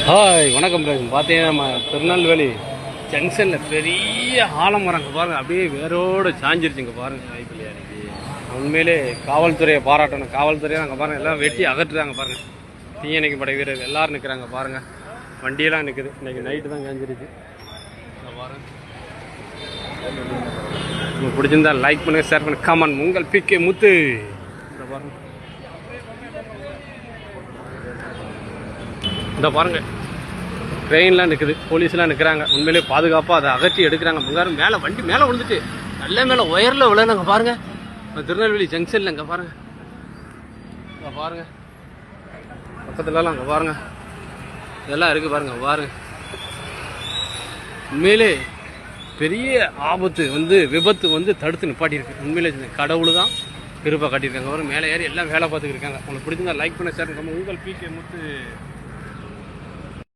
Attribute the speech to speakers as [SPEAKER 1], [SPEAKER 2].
[SPEAKER 1] Hi வணக்கம் brother. பார்த்தீங்கன்னா நம்ம திருநெல்வேலி ஜங்ஷனில் பெரிய ஆலமரம் இங்கே பாருங்கள், அப்படியே வேரோடு சாஞ்சிருச்சு. இங்கே பாருங்கள் வாய்ப்பில்லையா அன்றைக்கி. உண்மையிலே காவல்துறையை பாராட்டணும். காவல்துறையை அங்கே பாருங்கள் எல்லாம் வெட்டி அகற்றுறாங்க பாருங்கள். தீயணைக்கு படை வீரர் எல்லோரும் நிற்கிறாங்க பாருங்கள். வண்டியெல்லாம் நிற்குது. இன்றைக்கி நைட்டு தான் சாஞ்சிருச்சு. இங்கே பாருங்கள். உங்களுக்கு பிடிச்சிருந்தா லைக் பண்ணுங்கள், ஷேர் பண்ணுங்கள், கமெண்ட். உங்கள் பிகே முத்து. இங்கே பாருங்கள், இந்த பாருங்கள் ட்ரெயின்லாம் நிற்குது, போலீஸ்லாம் நிற்கிறாங்க. உண்மையிலே பாதுகாப்பாக அதை அகற்றி எடுக்கிறாங்க. பங்காரம் மேலே வண்டி மேலே விழுந்துட்டு நல்ல மேலே ஒயரில் விழுந்தாங்க பாருங்கள். திருநெல்வேலி ஜங்ஷனில் இங்கே பாருங்கள், இங்கே பாருங்கள் பக்கத்துலலாம் அங்கே பாருங்கள் இதெல்லாம் இருக்குது பாருங்கள். பாருங்கள் உண்மையிலே பெரிய ஆபத்து விபத்து தடுத்து நிப்பாட்டியிருக்கு. உண்மையிலே கடவுள் தான் கிருபை காட்டியிருக்காங்க. மேலே ஏறி எல்லாம் வேலை பார்த்துக்கிட்டு இருக்காங்க. உங்களுக்கு பிடிச்சிருந்தா லைக் பண்ண ஷேர் பண்ணுங்க. உங்கள் பிகே முத்து.